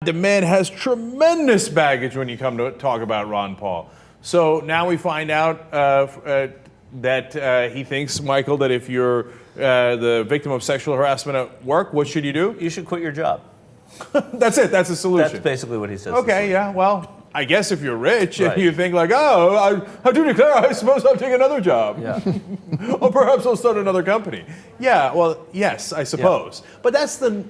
the man has tremendous baggage when you come to talk about Ron Paul. So now we find out that he thinks, Michael, that if you're the victim of sexual harassment at work, what should you do? You should quit your job. That's it. That's the solution. That's basically what he says. Okay, yeah, well, I guess if you're rich Right. and you think like, oh, I do declare, I suppose I'll take another job. Yeah. Or perhaps I'll start another company. Yeah, well, yes, I suppose. Yeah. But that's the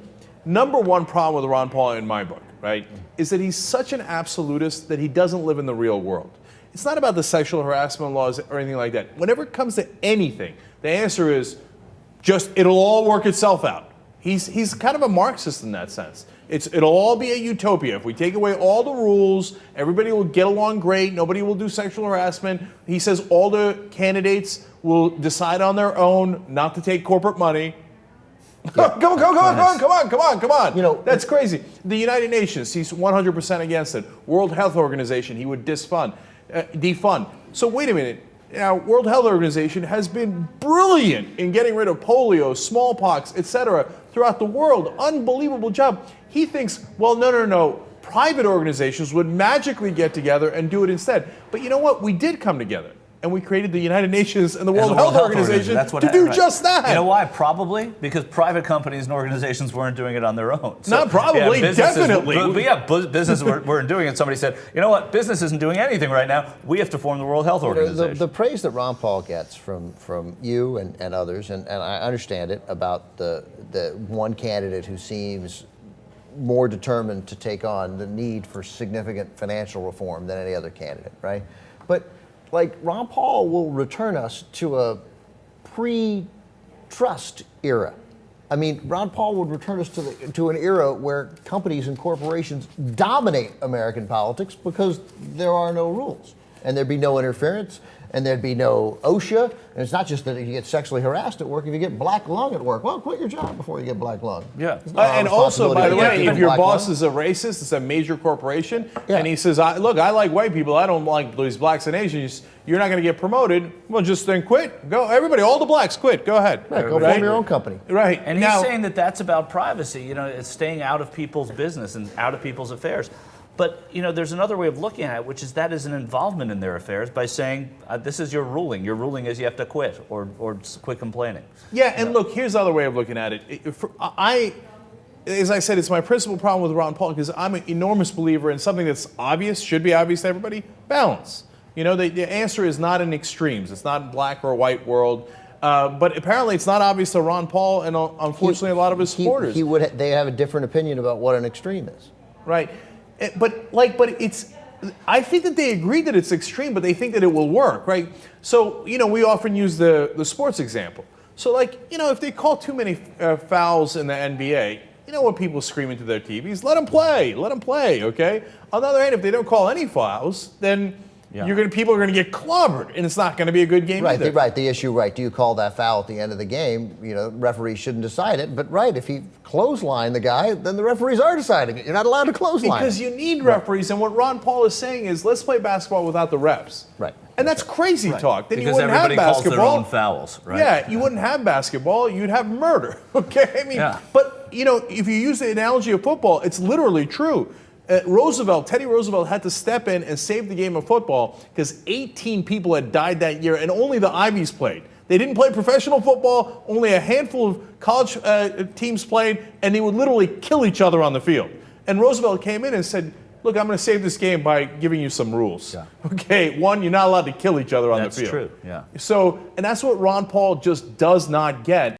number one problem with Ron Paul in my book, right? Is that he's such an absolutist that he doesn't live in the real world. It's not about the sexual harassment laws or anything like that. Whenever it comes to anything, the answer is just, it'll all work itself out. He's kind of a Marxist in that sense. It'll all be a utopia. If we take away all the rules, everybody will get along great, nobody will do sexual harassment. He says all the candidates will decide on their own not to take corporate money. Yeah. Come on. You know, that's crazy. The United Nations, he's 100% against it. World Health Organization, he would defund. So wait a minute. Now, World Health Organization has been brilliant in getting rid of polio, smallpox, etc. throughout the world. Unbelievable job. He thinks, well, no. Private organizations would magically get together and do it instead. But you know what? We did come together. And we created the United Nations and the World Health Organization to do just that. You know why? Probably because private companies and organizations weren't doing it on their own. So, not probably, definitely. But businesses weren't doing it. Somebody said, you know what? Business isn't doing anything right now. We have to form the World Health Organization. The praise that Ron Paul gets from you and others, and I understand it, about the one candidate who seems more determined to take on the need for significant financial reform than any other candidate, right? But like, Ron Paul will return us to a pre-trust era. I mean, Ron Paul would return us to an era where companies and corporations dominate American politics because there are no rules, and there'd be no interference, and there'd be no OSHA. And it's not just that if you get sexually harassed at work, if you get black lung at work, well, quit your job before you get black lung. Yeah. And also, by the way, if your boss is a racist, it's a major corporation, and he says, look, I like white people, I don't like these blacks and Asians, you're not going to get promoted, well, just then quit. Go, everybody, all the blacks, quit. Go ahead. Right, go form your own company. Right. And he's saying that that's about privacy. You know, it's staying out of people's business and out of people's affairs. But, you know, there's another way of looking at it, which is that is an involvement in their affairs by saying, this is your ruling. Your ruling is you have to quit or quit complaining. Yeah, and look, here's the other way of looking at it. As I said, it's my principal problem with Ron Paul because I'm an enormous believer in something that's obvious, should be obvious to everybody, balance. You know, the answer is not in extremes. It's not black or white world. But apparently it's not obvious to Ron Paul and unfortunately a lot of his supporters. They have a different opinion about what an extreme is. Right. But it's, I think that they agree that it's extreme, but they think that it will work, right? So, you know, we often use the sports example. So, like, you know, if they call too many fouls in the NBA, you know what people scream into their TVs? Let them play, okay? On the other hand, if they don't call any fouls, then people are going to get clobbered, and it's not going to be a good game either. The issue, do you call that foul at the end of the game? You know, referees shouldn't decide it, but if he clothesline the guy, then the referees are deciding it. You're not allowed to clothesline. Because you need referees, and what Ron Paul is saying is, let's play basketball without the refs. Right. And that's crazy talk. Then because you wouldn't have basketball. Calls their own fouls, right? Yeah, you wouldn't have basketball. You'd have murder. Okay, I mean, but you know, if you use the analogy of football, it's literally true. Teddy Roosevelt had to step in and save the game of football because 18 people had died that year, and only the Ivies played. They didn't play professional football. Only a handful of college teams played, and they would literally kill each other on the field. And Roosevelt came in and said, look, I'm going to save this game by giving you some rules. Yeah. Okay, one, you're not allowed to kill each other on the field. That's true, yeah. So, and that's what Ron Paul just does not get.